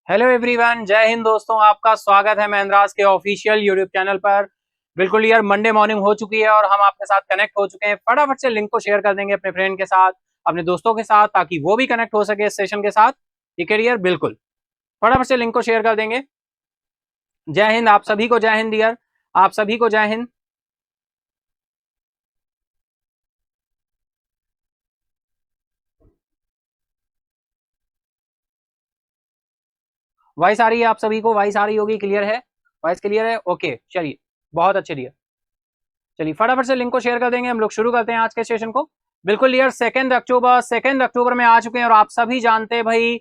Hello everyone, जय हिंद दोस्तों। आपका स्वागत है महेंद्रास के ऑफिशियल यूट्यूब चैनल पर। बिल्कुल यार, मंडे मॉर्निंग हो चुकी है और हम आपके साथ कनेक्ट हो चुके हैं। फटाफट से लिंक को शेयर कर देंगे अपने फ्रेंड के साथ, अपने दोस्तों के साथ, ताकि वो भी कनेक्ट हो सके इस सेशन के साथ। ठीक है डियर, बिल्कुल फटाफट से लिंक को शेयर कर देंगे। जय हिंद आप सभी को, जय हिंद डियर, आप सभी को जय हिंद। वॉइस आ रही है आप सभी को? वॉइस आ रही होगी, क्लियर है? वॉइस क्लियर है? ओके, चलिए बहुत अच्छे डियर। चलिए फटाफट से लिंक को शेयर कर देंगे, हम लोग शुरू करते हैं आज के सेशन को। बिल्कुल यार, सेकेंड अक्टूबर में आ चुके हैं और आप सभी जानते हैं भाई,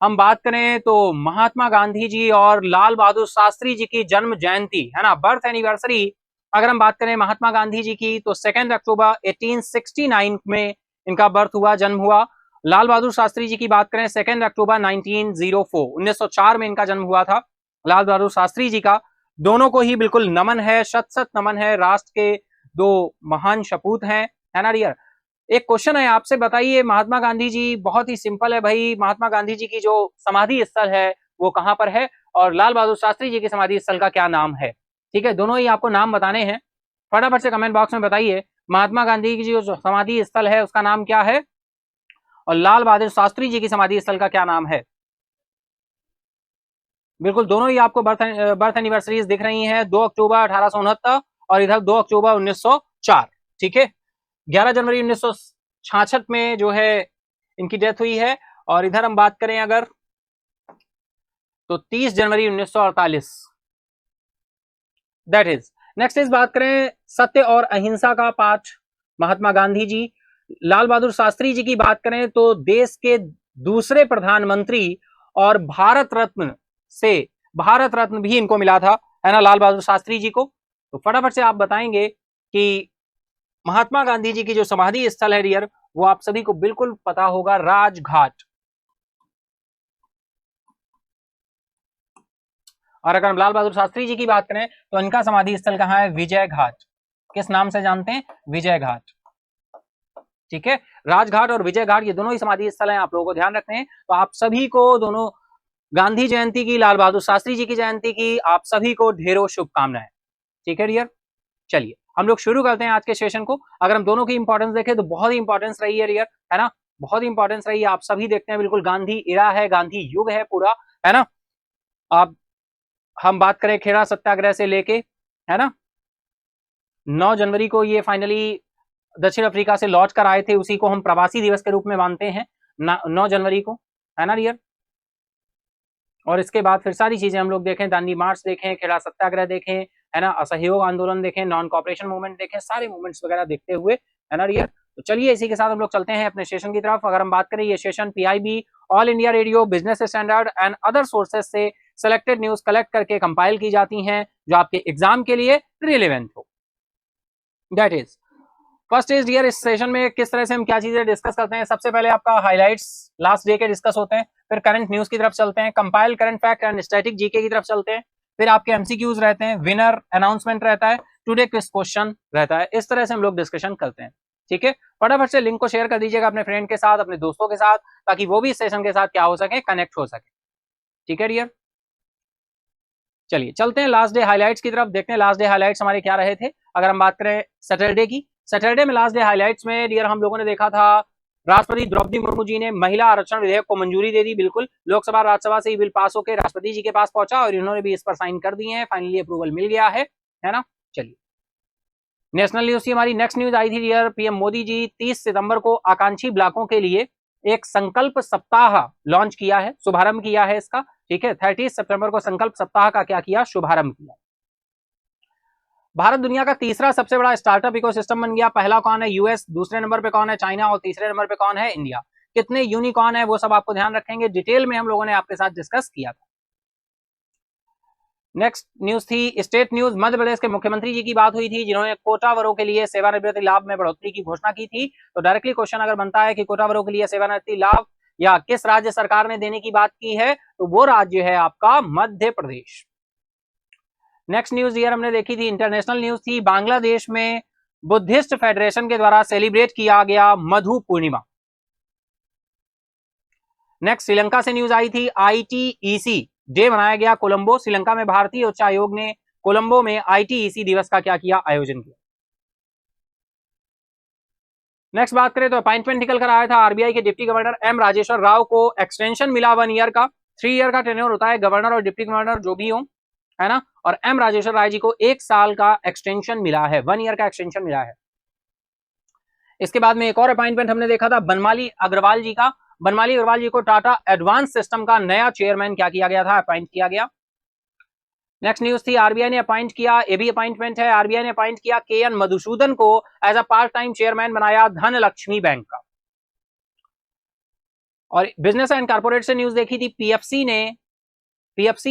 हम बात करें तो महात्मा गांधी जी और लाल बहादुर शास्त्री जी की जन्म जयंती है ना, बर्थ एनिवर्सरी। अगर हम बात करें महात्मा गांधी जी की तो 2 अक्टूबर 1869 में इनका बर्थ हुआ, जन्म हुआ। लाल बहादुर शास्त्री जी की बात करें 2 अक्टूबर 1904 में इनका जन्म हुआ था, लाल बहादुर शास्त्री जी का। दोनों को ही बिल्कुल नमन है, शत शत नमन है। राष्ट्र के दो महान सपूत हैं, है ना डियर। एक क्वेश्चन है आपसे, बताइए महात्मा गांधी जी, बहुत ही सिंपल है भाई, महात्मा गांधी जी की जो समाधि स्थल है वो कहां पर है, और लाल बहादुर शास्त्री जी की समाधि स्थल का क्या नाम है? ठीक है, दोनों ही आपको नाम बताने हैं। फटाफट से कमेंट बॉक्स में बताइए महात्मा गांधी की जो समाधि स्थल है उसका नाम क्या है, और लाल बहादुर शास्त्री जी की समाधि स्थल का क्या नाम है। बिल्कुल दोनों ही आपको बर्थ एनिवर्सरीज दिख रही हैं, 2 अक्टूबर 1869 और इधर 2 अक्टूबर 1904। ठीक है, 11 जनवरी 1966 में जो है इनकी डेथ हुई है, और इधर हम बात करें अगर तो 30 जनवरी 1948। दैट इज नेक्स्ट इज बात करें सत्य और अहिंसा का पाठ, महात्मा गांधी जी। लाल बहादुर शास्त्री जी की बात करें तो देश के दूसरे प्रधानमंत्री, और भारत रत्न भी इनको मिला था, है ना, लाल बहादुर शास्त्री जी को। तो फटाफट से आप बताएंगे कि महात्मा गांधी जी की जो समाधि स्थल है डियर, वो आप सभी को बिल्कुल पता होगा, राजघाट। और अगर हम लाल बहादुर शास्त्री जी की बात करें तो इनका समाधि स्थल कहां है? विजय घाट। किस नाम से जानते हैं? विजय घाट। ठीक है, राजघाट और विजय घाट ये दोनों ही समाधि स्थल हैं, आप लोगों को ध्यान रखते हैं। तो आप सभी को दोनों गांधी जयंती की, लाल बहादुर शास्त्री जी की जयंती की आप सभी को ढेरों शुभकामनाएं। ठीक है डियर, चलिए हम लोग शुरू करते हैं आज के सेशन को। अगर हम दोनों की इंपॉर्टेंस देखें तो बहुत ही इंपॉर्टेंस रही है डियर, है ना, बहुत ही इंपॉर्टेंस रही है। आप सभी देखते हैं बिल्कुल गांधी इरा है, गांधी युग है पूरा, है ना। आप हम बात करें खेड़ा सत्याग्रह से लेके, है ना, 9 जनवरी को ये फाइनली दक्षिण अफ्रीका से लौट कर आए थे, उसी को हम प्रवासी दिवस के रूप में मानते हैं 9 जनवरी को, है ना डियर। और इसके बाद फिर सारी चीजें हम लोग देखें, दांडी मार्च देखें, खेड़ा सत्याग्रह देखें, है ना, असहयोग आंदोलन देखें, नॉन कॉपरेशन मूवमेंट देखें, सारे मूवमेंट्स वगैरह देखते हुए, है ना डियर। तो चलिए इसी के साथ हम लोग चलते हैं अपने सेशन की तरफ। अगर हम बात करें, ये session PIB, all India radio, business standard and other sources से सेलेक्टेड न्यूज कलेक्ट करके कंपाइल की जाती हैं जो आपके एग्जाम के लिए रिलेवेंट हो। That is first is dear, इस सेशन में किस तरह से हम क्या चीजें डिस्कस करते हैं। सबसे पहले आपका हाइलाइट्स लास्ट डे के डिस्कस होते हैं, फिर करंट न्यूज की तरफ चलते हैं, compile current fact and static GK की तरफ चलते हैं, फिर आपके एमसीक्यूज रहते हैं, विनर अनाउंसमेंट रहता है, टुडे क्विज क्वेश्चन रहता है। इस तरह से हम लोग डिस्कशन करते हैं। ठीक है, फटाफट से लिंक को शेयर कर दीजिएगा अपने फ्रेंड के साथ, अपने दोस्तों के साथ, ताकि वो भी इस सेशन के साथ क्या हो सके, कनेक्ट हो सके। ठीक है डियर, चलिए चलते हैं लास्ट डे हाइलाइट्स की तरफ, देखते हैं लास्ट डे हाइलाइट्स हमारे क्या रहे थे। अगर हम बात करें सैटरडे की, सैटरडे में लास्ट डे हाइलाइट्स में डियर हम लोगों ने देखा था, राष्ट्रपति द्रौपदी मुर्मू जी ने महिला आरक्षण विधेयक को मंजूरी दे दी। बिल्कुल लोकसभा राज्यसभा से ये बिल पास होकर राष्ट्रपति जी के पास पहुंचा और इन्होंने भी इस पर साइन कर दिए हैं, फाइनली अप्रूवल मिल गया है ना। चलिए नेशनल न्यूज की हमारी नेक्स्ट न्यूज आई थी डियर, पीएम मोदी जी 30 सितंबर को आकांक्षी ब्लॉकों के लिए एक संकल्प सप्ताह लॉन्च किया है, शुभारंभ किया है इसका। ठीक है, 30 सितंबर को संकल्प सप्ताह का क्या किया? शुभारंभ किया। भारत दुनिया का तीसरा सबसे बड़ा स्टार्टअप इकोसिस्टम बन गया। पहला कौन है? यूएस, दूसरे नंबर पे कौन है? चाइना, और तीसरे नंबर पे कौन है? इंडिया। कितने यूनिकॉर्न है वो सब आपको ध्यान रखेंगे, डिटेल में हम लोगों ने आपके साथ डिस्कस किया था। नेक्स्ट न्यूज थी स्टेट न्यूज, मध्य प्रदेश के मुख्यमंत्री जी की बात हुई थी, जिन्होंने कोटा वर्गों के लिए सेवानिवृत्ति लाभ में बढ़ोतरी की घोषणा की थी। तो डायरेक्टली क्वेश्चन अगर बनता है कि कोटा वर्गों के लिए सेवानिवृत्ति लाभ या किस राज्य सरकार ने देने की बात की है, तो वो राज्य है आपका Madhya Pradesh. Next news year हमने देखी थी, इंटरनेशनल न्यूज थी, बांग्लादेश में बुद्धिस्ट फेडरेशन के द्वारा सेलिब्रेट किया गया मधु पूर्णिमा। नेक्स्ट श्रीलंका से न्यूज आई थी, ITEC डे मनाया गया कोलंबो। श्रीलंका में भारतीय उच्चायोग ने कोलंबो में ITEC दिवस का क्या किया, आयोजन किया। नेक्स्ट बात करें तो अपॉइंटमेंट निकल कर आया था आरबीआई के deputy governor M Rajeshwar Rao को एक्सटेंशन मिला 1 ईयर का। 3 ईयर का टेन्योर होता है गवर्नर और डिप्टी गवर्नर जो भी हो, है ना। और M राजेश्वर राव जी को 1 साल का एक्सटेंशन मिला है, 1 ईयर का एक्सटेंशन मिला है। इसके बाद में एक और अपॉइंटमेंट हमने देखा था बनमाली अग्रवाल जी का। बनमाली अग्रवाल जी को टाटा एडवांस सिस्टम का नया चेयरमैन क्या किया गया था, अपॉइंट किया गया। नेक्स्ट न्यूज थी आरबीआई ने अपॉइंट किया, ये भी अपॉइंटमेंट है, आरबीआई ने अपॉइंट किया KN मधुसूदन को as a part time chairman बनाया धनलक्ष्मी बैंक का। और बिजनेस एंड कॉर्पोरेट से न्यूज देखी थी, पीएफसी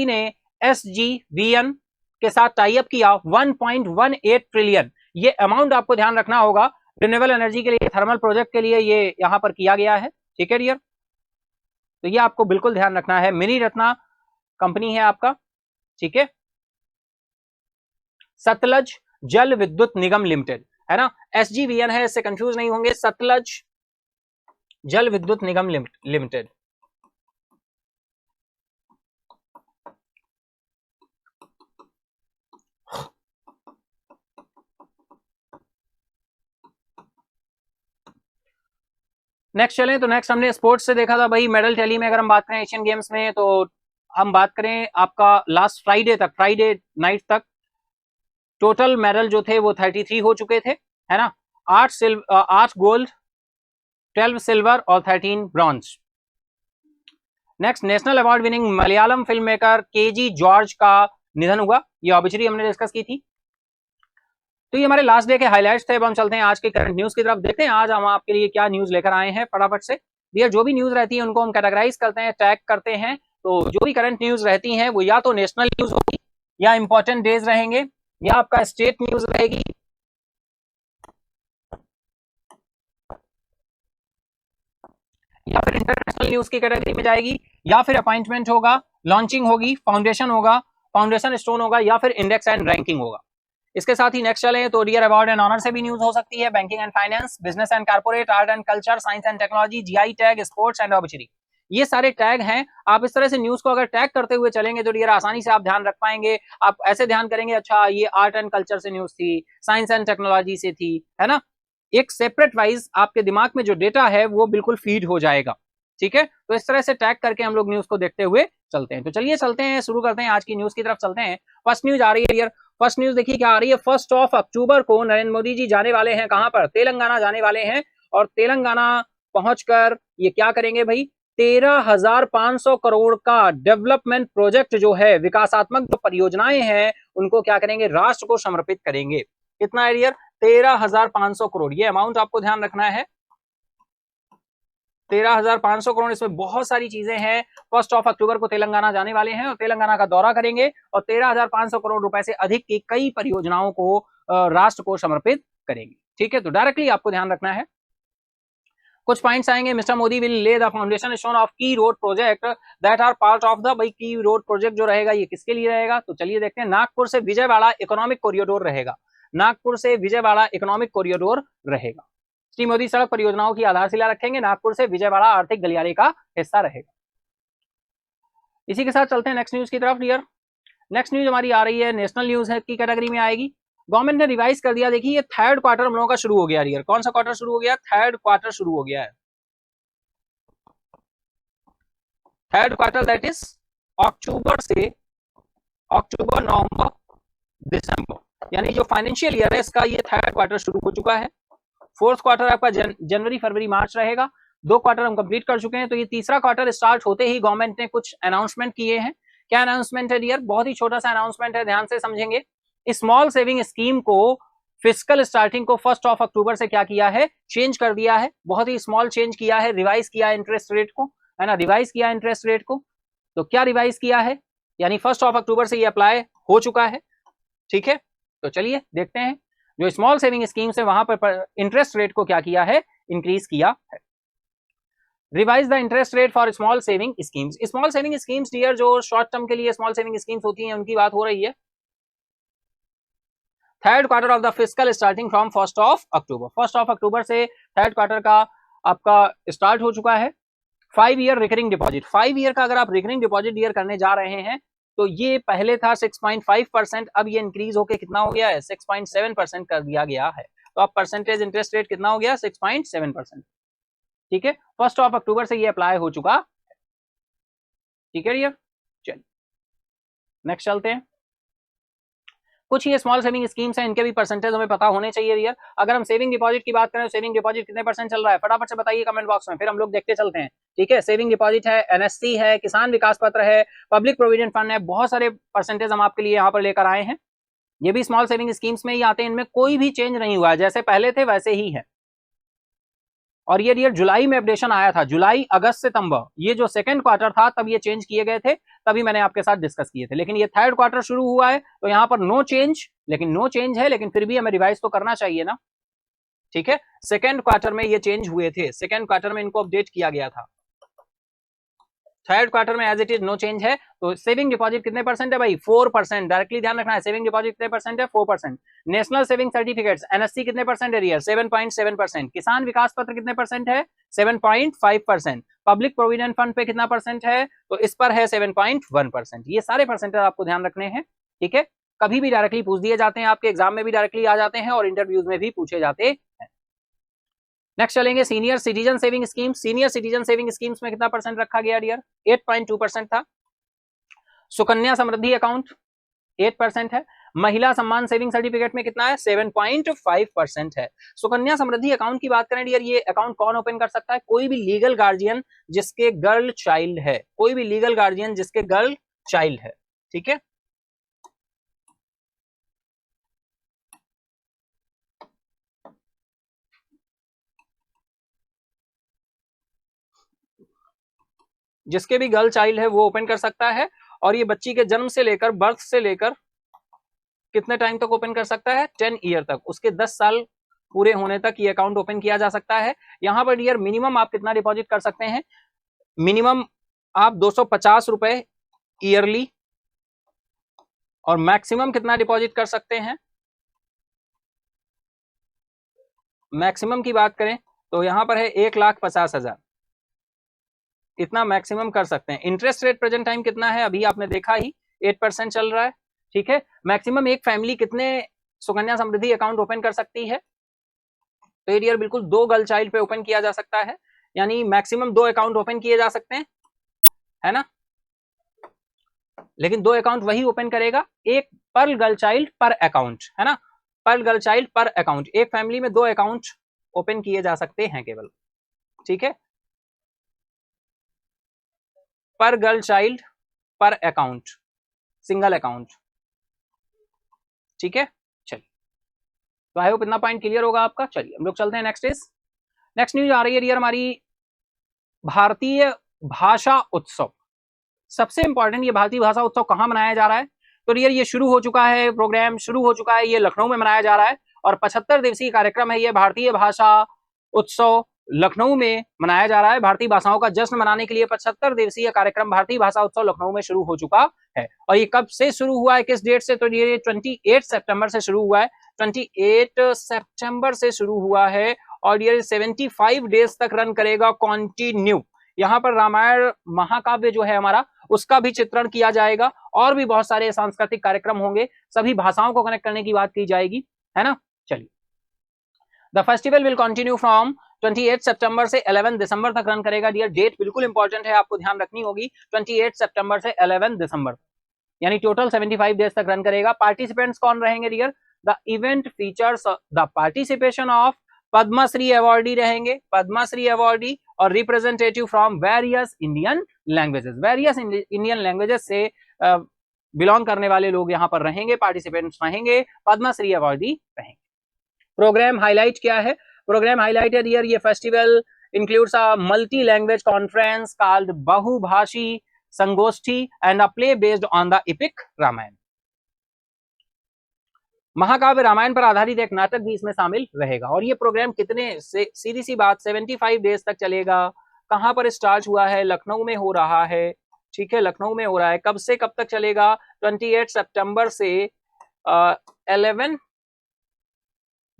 ने SGVN के साथ टाई अप किया 1.18 ट्रिलियन। ये अमाउंट आपको ध्यान रखना होगा, रिन्यूएबल एनर्जी के लिए, थर्मल प्रोजेक्ट के लिए ये यहां पर किया गया है, ठीक है डियर। तो ये आपको बिल्कुल ध्यान रखना है, मिनी रत्ना कंपनी है आपका, ठीक है। सतलज जल विद्युत निगम लिमिटेड, है ना, SGVN है, इससे कंफ्यूज नहीं होंगे, सतलज जल विद्युत निगम लिमिटेड। नेक्स्ट चलें तो नेक्स्ट हमने स्पोर्ट्स से देखा था भाई, मेडल टैली में अगर हम बात करें एशियन गेम्स में, तो हम बात करें आपका लास्ट फ्राइडे नाइट तक टोटल मेडल जो थे वो 33 हो चुके थे, है ना। 8 गोल्ड, 12 सिल्वर और 13 bronze. Next national award winning Malayalam film maker KG George का निधन हुआ, ये ऑब्वियसली हमने डिस्कस की थी। तो ये हमारे लास्ट डे के हाइलाइट्स थे। अब हम चलते हैं आज के करंट न्यूज की तरफ, देखते हैं आज हम आपके लिए क्या न्यूज लेकर आए हैं फटाफट से। ये जो भी न्यूज रहती है उनको हम कैटेगराइज करते हैं, टैग करते हैं। तो जो भी करंट न्यूज रहती हैं वो या तो नेशनल न्यूज होगी, या इंपॉर्टेंट डेज रहेंगे, या आपका स्टेट न्यूज रहेगी, या फिर इंटरनेशनल न्यूज की कैटेगरी में जाएगी, या फिर अपॉइंटमेंट होगा, लॉन्चिंग होगी, फाउंडेशन होगा, फाउंडेशन स्टोन होगा, या फिर इंडेक्स एंड रैंकिंग होगा। इसके साथ ही नेक्स्ट चले तो डियर अवार्ड एंड ऑनर से भी न्यूज हो सकती है, banking and finance, business and corporate, art and culture, science and technology, GI tag, sports and obituary. ये सारे टैग हैं। आप इस तरह से न्यूज को अगर टैग करते हुए चलेंगे तो डियर आसानी से आप ध्यान रख पाएंगे। आप ऐसे ध्यान करेंगे, अच्छा ये आर्ट एंड कल्चर से न्यूज थी, साइंस एंड टेक्नोलॉजी से थी, है ना। एक सेपरेट वाइज आपके दिमाग में जो डेटा है वो बिल्कुल फीड हो जाएगा, ठीक है। तो इस तरह से टैग करके हम लोग न्यूज को देखते हुए चलते हैं। तो चलिए चलते हैं, शुरू करते हैं आज की न्यूज की तरफ चलते हैं। फर्स्ट न्यूज आ रही है डियर, फर्स्ट न्यूज देखिए क्या आ रही है। 1 अक्टूबर को नरेंद्र मोदी जी जाने वाले हैं कहां पर, तेलंगाना जाने वाले हैं। और तेलंगाना पहुंचकर ये क्या करेंगे भाई, 13,500 करोड़ का डेवलपमेंट प्रोजेक्ट जो है, विकासात्मक जो परियोजनाएं हैं उनको क्या करेंगे, राष्ट्र को समर्पित करेंगे। कितना है डियर, 13,500 करोड़। ये अमाउंट आपको ध्यान रखना है, 13,500 करोड़। इसमें बहुत सारी चीजें हैं। 1 अक्टूबर को तेलंगाना जाने वाले हैं और तेलंगाना का दौरा करेंगे और 13,500 करोड़ रुपए से अधिक की कई परियोजनाओं को राष्ट्र को समर्पित करेंगे, ठीक है। तो डायरेक्टली आपको ध्यान रखना है। कुछ पॉइंट्स आएंगे, Mister Modi will lay the foundation stone of की road project that are part of the, भाई की रोड प्रोजेक्ट जो रहेगा ये किसके लिए रहेगा, तो चलिए देखते हैं। नागपुर से विजयवाड़ा इकोनॉमिक कॉरिडोर रहेगा, नागपुर से विजयवाड़ा इकोनॉमिक कॉरिडोर रहेगा। श्री मोदी सड़क परियोजनाओं की आधारशिला रखेंगे, नागपुर से विजयवाड़ा आर्थिक गलियारे का हिस्सा रहेगा। इसी के साथ चलते हैं नेक्स्ट न्यूज की तरफ डियर। नेक्स्ट न्यूज हमारी आ रही है, नेशनल न्यूज है की कैटेगरी में आएगी। गवर्नमेंट ने रिवाइज कर दिया, देखिए ये थर्ड क्वार्टर हम लोगों का शुरू हो गया डियर। कौन सा क्वार्टर शुरू हो गया, थर्ड क्वार्टर शुरू हो गया है। थर्ड क्वार्टर दैट इज अक्टूबर से अक्टूबर, नवंबर, दिसंबर, यानी जो फाइनेंशियल ईयर है इसका ये थर्ड क्वार्टर शुरू हो चुका है। फोर्थ क्वार्टर आपका जनवरी, फरवरी, मार्च रहेगा। 2 क्वार्टर हम कंप्लीट कर चुके हैं। तो ये तीसरा क्वार्टर स्टार्ट होते ही गवर्नमेंट ने कुछ अनाउंसमेंट किए हैं। क्या अनाउंसमेंट है डियर, बहुत ही छोटा सा अनाउंसमेंट है, ध्यान से समझेंगे। स्मॉल सेविंग स्कीम को फिस्कल स्टार्टिंग को 1 अक्टूबर से क्या किया है, चेंज कर दिया है। बहुत ही स्मॉल चेंज किया है, रिवाइज किया है इंटरेस्ट रेट को, है ना, रिवाइज किया इंटरेस्ट रेट को। तो क्या रिवाइज किया है, यानी 1 अक्टूबर से ये अप्लाई हो चुका है, ठीक है। तो चलिए देखते हैं, जो स्मॉल सेविंग स्कीम्स है वहां पर इंटरेस्ट रेट को क्या किया है, इंक्रीज किया है। Revise the interest rate for small saving schemes. Small saving schemes dear जो शॉर्ट टर्म के लिए स्मॉल सेविंग स्कीम्स होती हैं उनकी बात हो रही है। Third quarter of the fiscal starting from 1 अक्टूबर, 1 अक्टूबर से थर्ड क्वार्टर का आपका स्टार्ट हो चुका है। 5 ईयर रिकरिंग डिपॉजिट, 5 ईयर का अगर आप रिकरिंग डिपॉजिट डियर करने जा रहे हैं तो ये पहले था 6.5%, अब ये इंक्रीज होके कितना हो गया है 6.7% कर दिया गया है। तो अब परसेंटेज इंटरेस्ट रेट कितना हो गया 6.7%। ठीक है, 1 अक्टूबर से ये अप्लाई हो चुका। ठीक है डियर, चलिए नेक्स्ट चलते हैं। कुछ ये स्मॉल सेविंग स्कीम्स हैं, इनके भी परसेंटेज हमें पता होने चाहिए डियर। अगर हम सेविंग डिपॉजिट की बात करें तो सेविंग डिपॉजिट कितने परसेंट चल रहा है फटाफट से बताइए कमेंट बॉक्स में, फिर हम लोग देखते चलते हैं। ठीक है, सेविंग डिपॉजिट है, एनएससी है, किसान विकास पत्र है, पब्लिक प्रोविडेंट फंड है, बहुत सारे परसेंटेज हम आपके लिए यहाँ पर लेकर आए हैं। ये भी स्मॉल सेविंग स्कीम्स में ही आते हैं, इनमें कोई भी चेंज नहीं हुआ है, जैसे पहले थे वैसे ही है। और ये डियर जुलाई में अपडेशन आया था, जुलाई अगस्त सितंबर, ये जो सेकंड क्वार्टर था तब ये चेंज किए गए थे, तभी मैंने आपके साथ डिस्कस किए थे। लेकिन ये थर्ड क्वार्टर शुरू हुआ है तो यहाँ पर नो चेंज, लेकिन नो चेंज है, लेकिन फिर भी हमें रिवाइज तो करना चाहिए ना। ठीक है, सेकंड क्वार्टर में ये चेंज हुए थे, सेकंड क्वार्टर में इनको अपडेट किया गया था, थर्ड क्वार्टर में as it is no change है। तो सेविंग डिपॉजिट कितने परसेंट है भाई 4%, डायरेक्टली ध्यान रखना है, सेविंग डिपॉजिट कितने परसेंट है 4%। नेशनल सेविंग सर्टिफिकेट्स एनएससी कितने परसेंट है डियर 7.7%। किसान विकास पत्र कितने परसेंट है 7.5%। पब्लिक प्रोविडेंट फंड पे कितना परसेंट है तो इस पर है 7.1%। ये सारे परसेंटेज आपको ध्यान रखने हैं। ठीक है, कभी भी डायरेक्टली पूछ दिए जाते हैं, आपके एग्जाम में भी डायरेक्टली आ जाते हैं और इंटरव्यूज में भी पूछे जाते हैं। नेक्स्ट चलेंगे senior citizen saving scheme. Senior citizen saving schemes में कितना परसेंट रखा गया डियर 8.2% था। सुकन्या समृद्धि अकाउंट 8% है। महिला सम्मान सेविंग सर्टिफिकेट में कितना है 7.5% है। सुकन्या समृद्धि अकाउंट की बात करें डियर, ये अकाउंट कौन ओपन कर सकता है, कोई भी लीगल गार्जियन जिसके गर्ल चाइल्ड है, कोई भी लीगल गार्जियन जिसके गर्ल चाइल्ड है। ठीक है, जिसके भी गर्ल चाइल्ड है वो ओपन कर सकता है। और ये बच्ची के जन्म से लेकर बर्थ से लेकर कितने टाइम तक ओपन कर सकता है 10 ईयर तक, उसके 10 साल पूरे होने तक ये अकाउंट ओपन किया जा सकता है। यहां पर डियर मिनिमम आप कितना डिपॉजिट कर सकते हैं, मिनिमम आप 250 रुपए ईयरली, और मैक्सिमम कितना डिपॉजिट कर सकते हैं, मैक्सिमम की बात करें तो यहां पर है 1,50,000, इतना मैक्सिमम कर सकते हैं। इंटरेस्ट रेट प्रेजेंट टाइम कितना है अभी आपने देखा ही 8% चल रहा है। ठीक है, मैक्सिमम एक फैमिली कितने सुकन्या समृद्धि अकाउंट ओपन कर सकती है, तो ये डियर बिल्कुल 2 गर्ल चाइल्ड पे ओपन किया जा सकता है, यानी मैक्सिमम 2 अकाउंट ओपन किए जा सकते हैं, है ना। लेकिन 2 अकाउंट वही ओपन करेगा, एक पर गर्ल चाइल्ड पर अकाउंट, है ना, पर गर्ल चाइल्ड पर अकाउंट, एक फैमिली में 2 अकाउंट ओपन किए जा सकते हैं केवल। ठीक है, पर गर्ल चाइल्ड पर अकाउंट, सिंगल अकाउंट। ठीक है, चलिए, तो आई होप इतना पॉइंट क्लियर होगा आपका। चलिए हम लोग चलते हैं नेक्स्ट न्यूज आ रही है डियर हमारी, भारतीय भाषा उत्सव। सबसे इंपॉर्टेंट, ये भारतीय भाषा उत्सव कहां मनाया जा रहा है, तो डियर ये शुरू हो चुका है, प्रोग्राम शुरू हो चुका है, ये लखनऊ में मनाया जा रहा है और 75 दिवसीय कार्यक्रम है ये भारतीय भाषा उत्सव लखनऊ में मनाया जा रहा है। भारतीय भाषाओं का जश्न मनाने के लिए 75 दिवसीय कार्यक्रम भारतीय भाषा उत्सव लखनऊ में शुरू हो चुका है। और ये कब से शुरू हुआ है, किस डेट से, तो ये 28 सितंबर से शुरू हुआ है, 28 सितंबर से शुरू हुआ है और ये 75 डेज तक रन करेगा कंटिन्यू। यहाँ पर रामायण महाकाव्य जो है हमारा, उसका भी चित्रण किया जाएगा और भी बहुत सारे सांस्कृतिक कार्यक्रम होंगे, सभी भाषाओं को कनेक्ट करने की बात की जाएगी, है ना। चलिए, the festival will continue from 28 सितंबर से 11 दिसंबर तक रन करेगा डियर। डेट बिल्कुल इंपॉर्टेंट है, आपको ध्यान रखनी होगी, 28 सितंबर से 11 दिसंबर, यानी टोटल 75 डेज तक रन करेगा। पार्टिसिपेंट्स कौन रहेंगे dear, the event features the participation of Padmashri awardee रहेंगे, पद्मश्री अवार्डी और representative from various Indian languages, various Indian languages से बिलोंग करने वाले लोग यहाँ पर रहेंगे, पार्टिसिपेंट्स रहेंगे, पद्मश्री अवार्डी रहेंगे। प्रोग्राम हाईलाइट क्या है, प्रोग्राम हाईलाइट है डियर, ये festival includes a multi language conference called Bahubhashi Sangoshthi and a play based on the epic Ramayana. महाकाव्य रामायण पर आधारित एक नाटक भी इसमें शामिल रहेगा। और ये प्रोग्राम कितने से, सीधी सी बात 75 डेज तक चलेगा। कहां पर स्टार्ट हुआ है, लखनऊ में हो रहा है। ठीक है, लखनऊ में हो रहा है, कब से कब तक चलेगा, 28 सितंबर से 11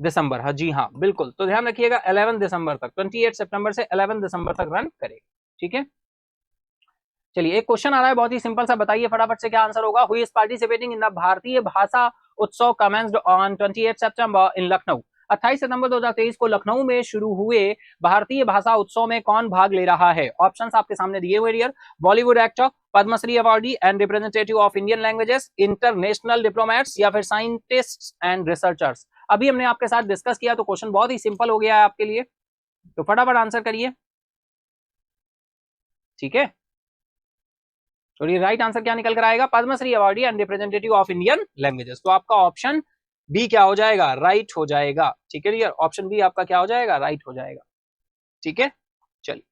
दिसंबर। हाँ जी हाँ बिल्कुल, तो ध्यान रखिएगा 11 दिसंबर तक, 28 सितंबर से 11 दिसंबर तक रन करेगा। ठीक है, चलिए एक क्वेश्चन आ रहा है बहुत ही सिंपल सा, बताइए फटाफट से क्या आंसर होगा। Who is participating in the भारतीय भाषा उत्सव कमेंस्ड ऑन 28 सितंबर इन लखनऊ। 28 सितंबर 2023 को लखनऊ में शुरू हुए भारतीय भाषा उत्सव में कौन भाग ले रहा है। ऑप्शंस आपके सामने दिए हुए dear, Bollywood actor, Padmashri awardee and representative of Indian languages, international diplomats या फिर साइंटिस्ट्स एंड रिसर्चर्स। अभी हमने आपके साथ डिस्कस किया तो क्वेश्चन बहुत ही सिंपल हो गया है आपके लिए, तो फटाफट आंसर करिए। ठीक है, तो ये राइट आंसर क्या निकल कर आएगा, Padmashri awardee and representative of Indian languages. तो आपका ऑप्शन बी क्या हो जाएगा, राइट हो जाएगा। ठीक है डियर, ऑप्शन बी आपका क्या हो जाएगा, राइट हो जाएगा। ठीक है, चलिए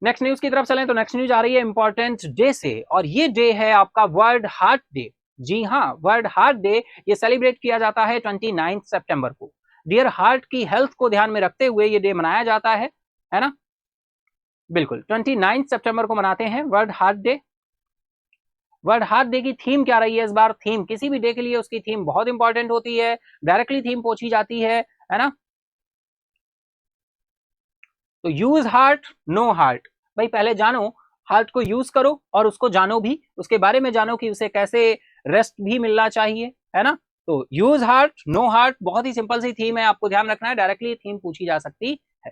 नेक्स्ट न्यूज की तरफ चलें। तो नेक्स्ट न्यूज आ रही है इंपॉर्टेंट डे से, और ये डे है आपका वर्ल्ड हार्ट डे। जी हाँ, वर्ल्ड हार्ट डे ये सेलिब्रेट किया जाता है 29 सितंबर को। डियर, हार्ट की हेल्थ को ध्यान में रखते हुए ये डे मनाया जाता है ना, बिल्कुल 29 सितंबर को मनाते हैं world heart day. World heart day की थीम क्या रही है इस बार, थीम किसी भी डे के लिए उसकी थीम बहुत इंपॉर्टेंट होती है, डायरेक्टली थीम पूछी जाती है ना। तो यूज हार्ट नो हार्ट, भाई पहले जानो हार्ट को यूज करो और उसको जानो भी, उसके बारे में जानो कि उसे कैसे रेस्ट भी मिलना चाहिए, है ना। तो यूज हार्ट नो हार्ट बहुत ही सिंपल सी थीम है, आपको ध्यान रखना है, डायरेक्टली थीम पूछी जा सकती है।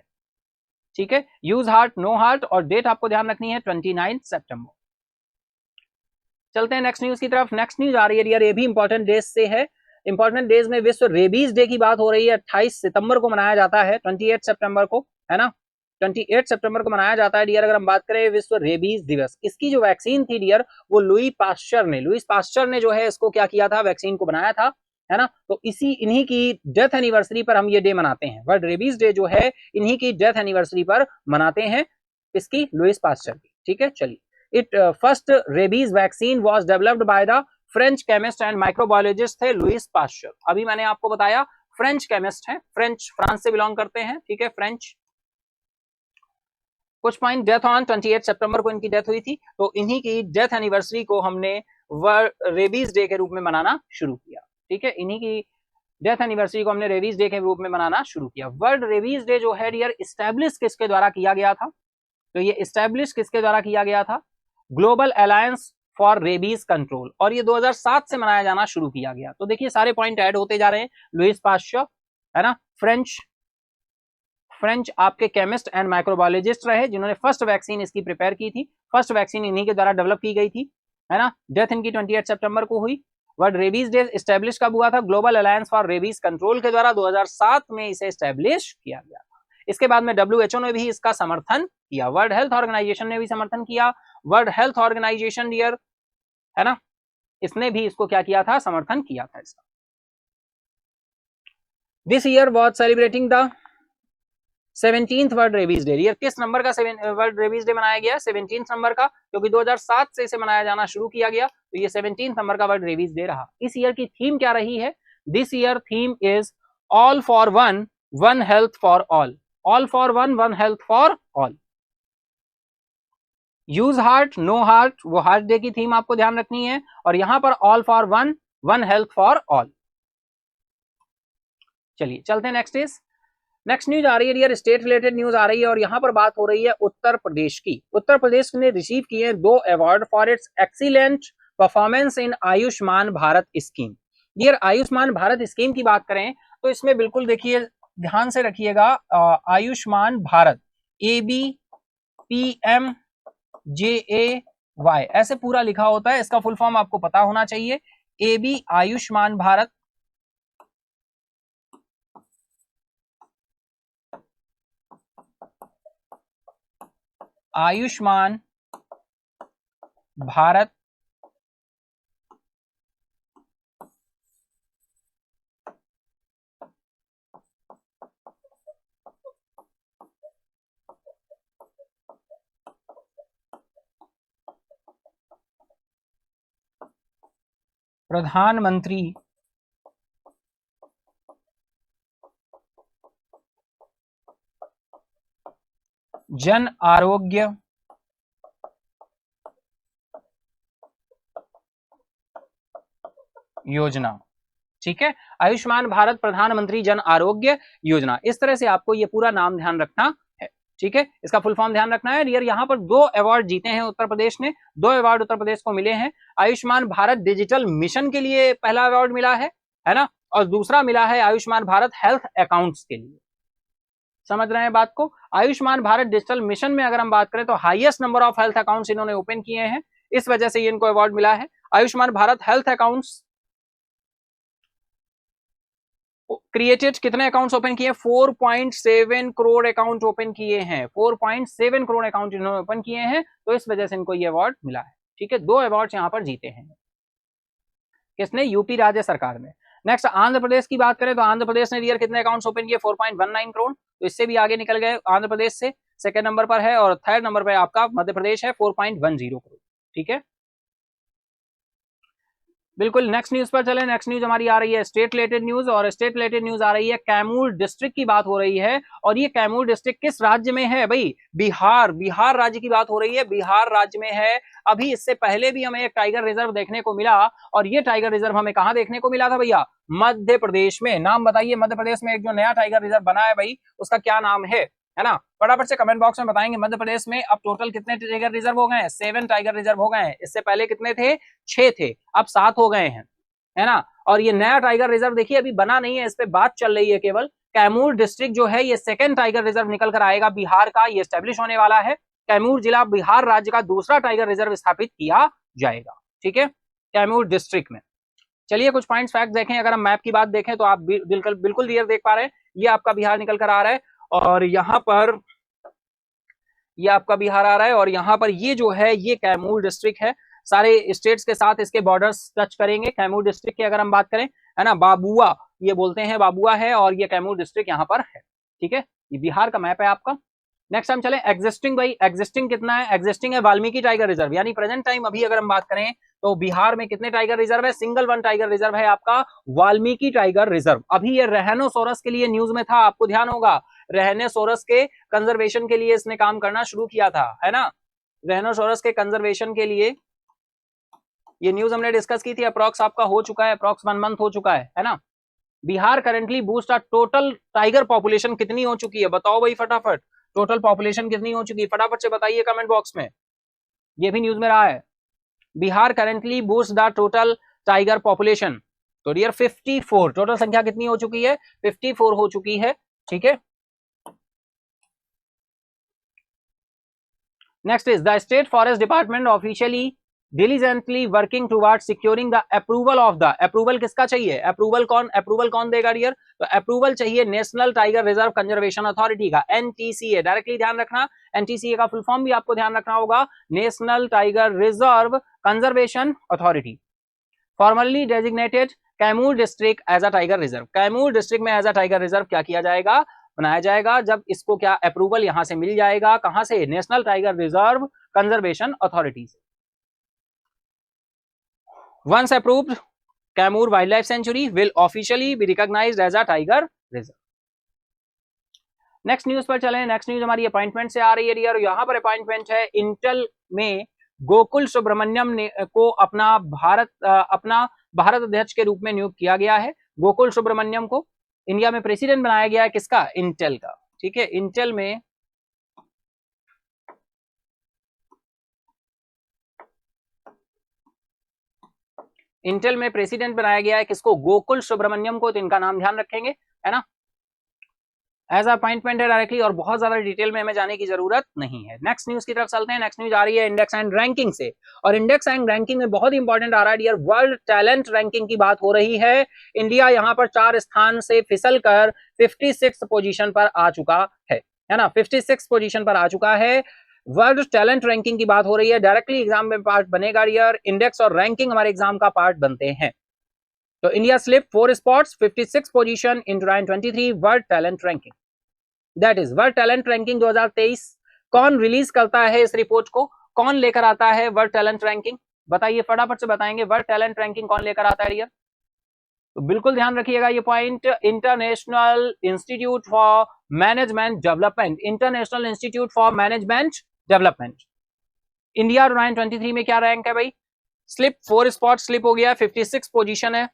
ठीक है, यूज हार्ट नो हार्ट, और डेट आपको ध्यान रखनी है 29 सितंबर। चलते हैं नेक्स्ट न्यूज की तरफ। नेक्स्ट न्यूज आ रही है यार, ये भी इंपॉर्टेंट डेज से है। इंपॉर्टेंट डेज में विश्व रेबीज डे की बात हो रही है, 28 सितंबर को मनाया जाता है, 28 सितंबर को, है ना, 28 सितंबर को मनाया जाता है डियर। अगर हम बात करें विश्व रेबीज दिवस, इसकी जो वैक्सीन थी डियर वो लुई पास्चर ने जो है इसको क्या किया था, वैक्सीन को बनाया था, है ना। तो इन्हीं की डेथ एनिवर्सरी पर हम ये डे मनाते हैं, वर्ल्ड रेबीज डे जो है इन्हीं की डेथ एनिवर्सरी पर मनाते हैं, इसकी लुई पास्चर की। ठीक है, चलिए it first rabies vaccine was developed by the French chemist and microbiologist थे लुईस पास्चर। अभी मैंने आपको बताया फ्रेंच केमिस्ट हैं, फ्रांस से बिलोंग करते हैं। ठीक है, फ्रेंच। कुछ पॉइंट, डेथ ऑन 28 सितंबर को इनकी डेथ हुई थी, तो इन्हीं की डेथ एनिवर्सरी को हमने वर्ल्ड रेबीज डे के रूप में मनाना शुरू किया। ठीक है, इन्हीं की डेथ एनिवर्सरी को हमने रेबीज डे के रूप में मनाना शुरू किया। वर्ल्ड रेबीज डे जो है डियर इस्टेब्लिश किसके द्वारा किया गया था, तो ये इस्टेब्लिश किसके द्वारा किया गया था, global alliance for rabies control, और ये 2007 से मनाया जाना शुरू किया गया। तो देखिए सारे पॉइंट ऐड होते जा रहे हैं, लुईस पास्चर, है ना, फ्रेंच आपके केमिस्ट एंड माइक्रोबायोलॉजिस्ट रहे जिन्होंने फर्स्ट वैक्सीन इसकी प्रिपेयर की थी, फर्स्ट वैक्सीन इन्हीं के द्वारा डेवलप की गई थी, है ना। डेथ इनकी 28 सितंबर को हुई। वर्ल्ड रेबीज डे स्टैब्लिश कब हुआ था, global alliance for rabies control के द्वारा 2007 में इसे स्टैब्लिश किया गया था। इसके बाद में WHO ने भी इसका समर्थन किया, वर्ल्ड हेल्थ ऑर्गेनाइजेशन ने भी समर्थन किया, वर्ल्ड हेल्थ ऑर्गेनाइजेशन डियर, है ना, इसने भी इसको क्या किया था, समर्थन किया था इसका। This year was celebrating the 17th world rabies day. यार किस नंबर का वर्ल्ड रेबीज डे मनाया गया, 17 नंबर का, क्योंकि 2007 से इसे मनाया जाना शुरू किया गया, तो ये 17 नंबर का वर्ल्ड रेबीज डे रहा। इस ईयर की थीम क्या रही है, this year theme is all for one, one health for all, all for one, one health for all. Use heart know heart, वो हार्ट डे की थीम आपको ध्यान रखनी है, और यहां पर all for one, one health for all. चलिए चलते हैं नेक्स्ट न्यूज आ रही है यार, स्टेट रिलेटेड न्यूज आ रही है, और यहां पर बात हो रही है उत्तर प्रदेश की। उत्तर प्रदेश ने रिसीव किए 2 award for its excellent performance in Ayushman Bharat scheme. यार आयुष्मान भारत स्कीम की बात करें तो इसमें बिल्कुल देखिए ध्यान से रखिएगा, आयुष्मान भारत ABPMJAY ऐसे पूरा लिखा होता है, इसका फुल फॉर्म आपको पता होना चाहिए। AB आयुष्मान भारत, आयुष्मान भारत प्रधानमंत्री जन आरोग्य योजना। ठीक है, आयुष्मान भारत प्रधानमंत्री जन आरोग्य योजना, इस तरह से आपको ये पूरा नाम ध्यान रखना है। ठीक है, इसका फुल फॉर्म ध्यान रखना है डियर। यहाँ पर 2 अवार्ड जीते हैं उत्तर प्रदेश ने, 2 अवार्ड उत्तर प्रदेश को मिले हैं। आयुष्मान भारत डिजिटल मिशन के लिए पहला अवार्ड मिला है ना, और दूसरा मिला है आयुष्मान भारत हेल्थ अकाउंट्स के लिए। समझ रहे हैं बात को? आयुष्मान भारत डिजिटल मिशन में अगर हम बात करें तो highest number of health accounts इन्होंने ओपन किए हैं, इस वजह से इनको अवार्ड मिला है। Ayushman Bharat health accounts created, कितने अकाउंट्स ओपन किए? 4.7 करोड़ अकाउंट ओपन किए हैं, 4.7 करोड़ अकाउंट इन्होंने ओपन किए हैं, तो इस वजह से इनको ये अवार्ड मिला है। ठीक है, 2 अवार्ड यहां पर जीते हैं। किसने? यूपी राज्य सरकार ने। नेक्स्ट आंध्र प्रदेश की बात करें तो आंध्र प्रदेश ने डियर कितने अकाउंट्स ओपन किए? 4.19 करोड़, तो इससे भी आगे निकल गए आंध्र प्रदेश से, सेकंड नंबर पर है, और थर्ड नंबर पर आपका मध्य प्रदेश है 4.10 करोड़। ठीक है, बिल्कुल। नेक्स्ट न्यूज पर चले। नेक्स्ट न्यूज हमारी आ रही है स्टेट रिलेटेड न्यूज, और स्टेट रिलेटेड न्यूज आ रही है कैमूर डिस्ट्रिक्ट की बात हो रही है। और ये कैमूर डिस्ट्रिक्ट किस राज्य में है भाई? बिहार, बिहार राज्य की बात हो रही है, बिहार राज्य में है। अभी इससे पहले भी हमें एक टाइगर रिजर्व देखने को मिला, और ये टाइगर रिजर्व हमें कहां देखने को मिला था भैया? मध्य प्रदेश में। नाम बताइए, मध्य प्रदेश में एक जो नया टाइगर रिजर्व बना है भाई, उसका क्या नाम है ना? फटाफट से कमेंट बॉक्स में बताएंगे। मध्य प्रदेश में अब टोटल कितने टाइगर रिजर्व हो गए हैं? 7 टाइगर रिजर्व हो गए हैं। इससे पहले कितने थे? 6 थे, अब 7 हो गए हैं, है ना। और ये नया टाइगर रिजर्व देखिए अभी बना नहीं है, इस पे बात चल रही है केवल। कैमूर डिस्ट्रिक्ट जो है ये 2nd टाइगर रिजर्व निकल कर आएगा बिहार का, ये एस्टेब्लिश होने वाला है। कैमूर जिला बिहार राज्य का दूसरा टाइगर रिजर्व स्थापित किया जाएगा। ठीक है, कैमूर डिस्ट्रिक्ट में। चलिए कुछ पॉइंट्स फैक्ट देखें। अगर हम मैप की बात देखें तो आप बिल्कुल क्लियर देख पा रहे हैं, ये आपका बिहार निकल कर आ रहा है, और यहाँ पर ये आपका बिहार आ रहा है, और यहाँ पर ये जो है ये कैमूर डिस्ट्रिक्ट है। सारे स्टेट्स के साथ इसके बॉर्डर्स टच करेंगे। कैमूर डिस्ट्रिक्ट की अगर हम बात करें, है ना, बाबुआ ये बोलते हैं, बाबुआ है, और ये कैमूर डिस्ट्रिक्ट यहाँ पर है। ठीक है, ये बिहार का मैप है आपका। नेक्स्ट हम चले एग्जिस्टिंग। भाई एग्जिस्टिंग कितना है? एग्जिस्टिंग है वाल्मीकि टाइगर रिजर्व, यानी प्रेजेंट टाइम अभी अगर हम बात करें तो बिहार में कितने टाइगर रिजर्व है? सिंगल 1 टाइगर रिजर्व है आपका वाल्मीकि टाइगर रिजर्व। अभी ये रैनोसोरस के लिए न्यूज में था, आपको ध्यान होगा, रैनोसोरस के कंजर्वेशन के लिए इसने काम करना शुरू किया था, है ना। रैनोसोरस के कंजर्वेशन के लिए ये न्यूज हमने डिस्कस की थी। अप्रॉक्स आपका हो चुका है, अप्रॉक्स 1 मंथ हो चुका है ना। Bihar currently boost a total tiger population कितनी हो चुकी है? बताओ भाई फटाफट, टोटल पॉपुलेशन कितनी हो चुकी है? फटाफट से बताइए कमेंट बॉक्स में। ये भी न्यूज में रहा है, Bihar currently boost the total tiger population. तो डियर 54, टोटल संख्या कितनी हो चुकी है? 54 हो चुकी है। ठीक है, next is the state forest department officially diligently working towards securing the approval of the, approval किसका चाहिए? अप्रूवल कौन देगा डियर? तो अप्रूवल चाहिए national tiger reserve conservation authority का, एनटीसीए। डायरेक्टली ध्यान रखना, एनटीसीए का फुल फॉर्म भी आपको ध्यान रखना होगा, national tiger reserve conservation authority. Formally designated Kaimur district as a tiger reserve. Kaimur district में एज अ टाइगर रिजर्व क्या किया जाएगा? बनाया जाएगा, जब इसको क्या अप्रूवल यहां से मिल जाएगा, कहां से? National tiger reserve conservation authority से। Once approved, Kaimur Wildlife Sanctuary will officially be recognized as a tiger reserve. Next news पर चलें। नेक्स्ट न्यूज हमारी अपॉइंटमेंट से आ रही है डियर, यहाँ पर अपॉइंटमेंट है इंटेल में गोकुल सुब्रमण्यम को अपना भारत अध्यक्ष के रूप में नियुक्त किया गया है। गोकुल सुब्रमण्यम को इंडिया में प्रेसिडेंट बनाया गया है, किसका? इंटेल का। ठीक है, इंटेल में प्रेसिडेंट बनाया गया है किसको? गोकुल सुब्रमण्यम को। तो इनका नाम ध्यान रखेंगे, है ना, एज अपॉइंटमेंट है डायरेक्टली, और बहुत ज्यादा डिटेल में हमें जाने की जरूरत नहीं है। नेक्स्ट न्यूज की तरफ चलते हैं। नेक्स्ट न्यूज आ रही है इंडेक्स एंड रैंकिंग से, और इंडेक्स एंड रैंकिंग में बहुत इंपॉर्टेंट आ रहा है डियर, वर्ल्ड टैलेंट रैंकिंग की बात हो रही है। इंडिया यहाँ पर 4 स्थान से फिसल कर 56 पोजीशन पर आ चुका है ना, 56 पोजीशन पर आ चुका है। वर्ल्ड टैलेंट रैंकिंग की बात हो रही है, डायरेक्टली एग्जाम में पार्ट बनेगा डियर। इंडेक्स और रैंकिंग हमारे एग्जाम का पार्ट बनते हैं। तो India slip 4 spots, 56 position in 2023 world talent ranking. That is world talent ranking 2023। कौन रिलीज करता है इस रिपोर्ट को? कौन लेकर आता है वर्ल्ड टैलेंट रैंकिंग? बताइए फटाफट से बताएंगे, वर्ल्ड टैलेंट रैंकिंग कौन लेकर आता है डियर? तो बिल्कुल ध्यान रखिएगा ये point, international institute for management development, international institute for management development. India 2023 में क्या रैंक है भाई? स्लिप 4 स्पॉट स्लिप हो गया, 56 पोजीशन है।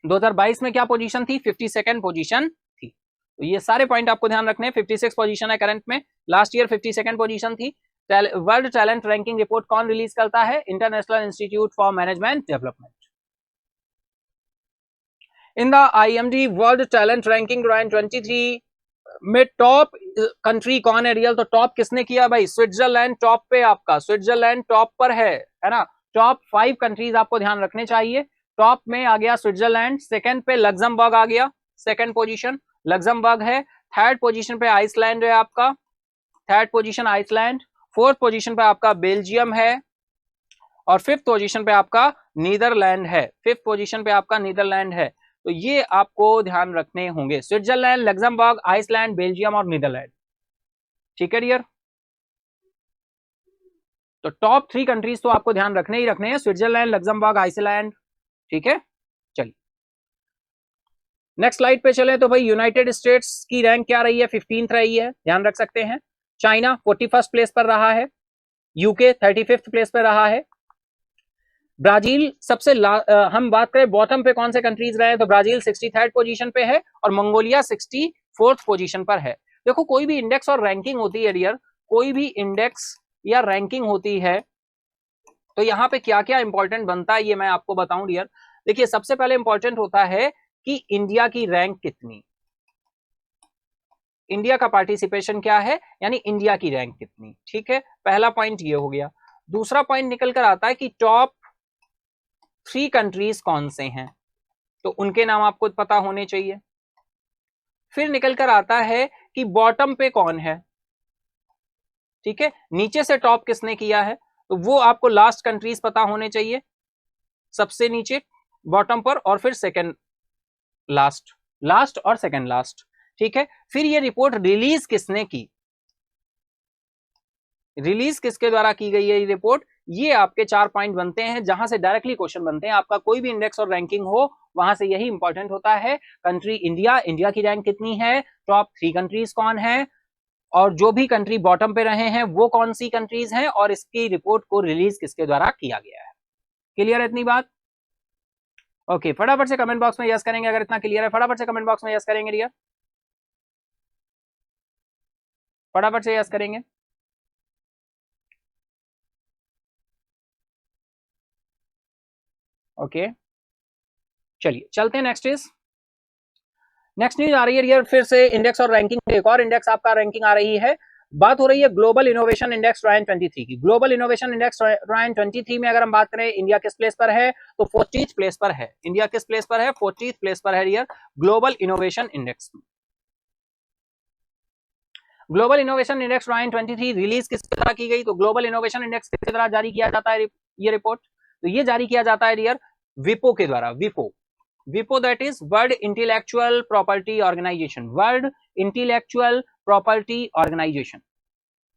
2022 में क्या पोजीशन थी? 52nd पोजीशन थी। तो ये सारे पॉइंट आपको ध्यान रखने हैं। 56 पोजीशन है करंट में, लास्ट ईयर 52nd पोजीशन थी। वर्ल्ड टैलेंट रैंकिंग रिपोर्ट कौन रिलीज करता है? International institute for management development. In the IMD world talent ranking 2023 में टॉप कंट्री कौन है रियल? तो टॉप किसने किया भाई? स्विट्जरलैंड टॉप पे, आपका स्विट्जरलैंड टॉप पर है ना। टॉप 5 कंट्रीज आपको ध्यान रखने चाहिए। टॉप में आ गया स्विट्जरलैंड, सेकंड पे लग्जमबर्ग आ गया, सेकंड पोजीशन लग्जमबर्ग है। थर्ड पोजीशन पे आइसलैंड है आपका, third position Iceland. Fourth position पे आपका बेल्जियम है और फिफ्थ पोजीशन पे आपका नीदरलैंड है, फिफ्थ पोजीशन पे आपका नीदरलैंड है। तो ये आपको ध्यान रखने होंगे, स्विट्जरलैंड, लग्जमबर्ग, आइसलैंड, बेल्जियम और नीदरलैंड। ठीक है डियर, तो टॉप 3 कंट्रीज तो आपको ध्यान रखने ही रखने हैं, स्विट्जरलैंड, लग्जमबर्ग, आइसलैंड। ठीक है, चलिए नेक्स्ट स्लाइड पे चले। तो भाई यूनाइटेड स्टेट्स की रैंक क्या रही है? 15th रही है, ध्यान रख सकते हैं। चाइना 41st प्लेस पर रहा है, यूके 35th प्लेस पर रहा है। ब्राजील सबसे हम बात करें बॉटम पे कौन से कंट्रीज रहे हैं, तो ब्राजील 63rd पोजीशन पे है और मंगोलिया 64th पोजीशन पर है। देखो कोई भी इंडेक्स और रैंकिंग होती है डियर, कोई भी इंडेक्स या रैंकिंग होती है तो यहाँ पे क्या क्या इंपॉर्टेंट बनता है ये मैं आपको बताऊं डियर। देखिए सबसे पहले इंपॉर्टेंट होता है कि इंडिया की रैंक कितनी, इंडिया का पार्टिसिपेशन क्या है, यानी इंडिया की रैंक कितनी। ठीक है, पहला पॉइंट ये हो गया। दूसरा पॉइंट निकल कर आता है कि टॉप 3 कंट्रीज कौन से हैं, तो उनके नाम आपको पता होने चाहिए। फिर निकल कर आता है कि बॉटम पे कौन है, ठीक है, नीचे से टॉप किसने किया है, तो वो आपको लास्ट कंट्रीज पता होने चाहिए, सबसे नीचे बॉटम पर और फिर सेकंड लास्ट, लास्ट और सेकंड लास्ट। ठीक है, फिर ये रिपोर्ट रिलीज किसने की, रिलीज किसके द्वारा की गई है ये रिपोर्ट, ये आपके 4 पॉइंट बनते हैं जहां से डायरेक्टली क्वेश्चन बनते हैं। आपका कोई भी इंडेक्स और रैंकिंग हो वहां से यही इंपॉर्टेंट होता है। कंट्री इंडिया, इंडिया की रैंक कितनी है, टॉप 3 कंट्रीज कौन है, और जो भी कंट्री बॉटम पे रहे हैं वो कौन सी कंट्रीज हैं, और इसकी रिपोर्ट को रिलीज किसके द्वारा किया गया है। क्लियर है इतनी बात? ओके, फटाफट से कमेंट बॉक्स में यस करेंगे अगर इतना क्लियर है, फटाफट से कमेंट बॉक्स में यस करेंगे डियर, फटाफट से यस करेंगे। ओके चलिए चलते हैं नेक्स्ट न्यूज आ रही है यार, फिर से इंडेक्स और रैंकिंग, एक और इंडेक्स आपका रैंकिंग आ रही है। बात हो रही है ग्लोबल इनोवेशन इंडेक्स 2023 की। ग्लोबल इनोवेशन इंडेक्स 2023 में अगर हम बात करें इंडिया किस प्लेस पर है, तो 40th प्लेस पर है। इंडिया किस प्लेस पर है? 40th प्लेस पर है यार ग्लोबल इनोवेशन इंडेक्स में। ग्लोबल इनोवेशन इंडेक्स 2023 रिलीज किस तरह की गई, तो ग्लोबल इनोवेशन इंडेक्स किस तरह जारी किया जाता है ये रिपोर्ट, तो ये जारी किया जाता है डियर विपो के द्वारा। विपो that is world intellectual property organisation, world intellectual property organisation.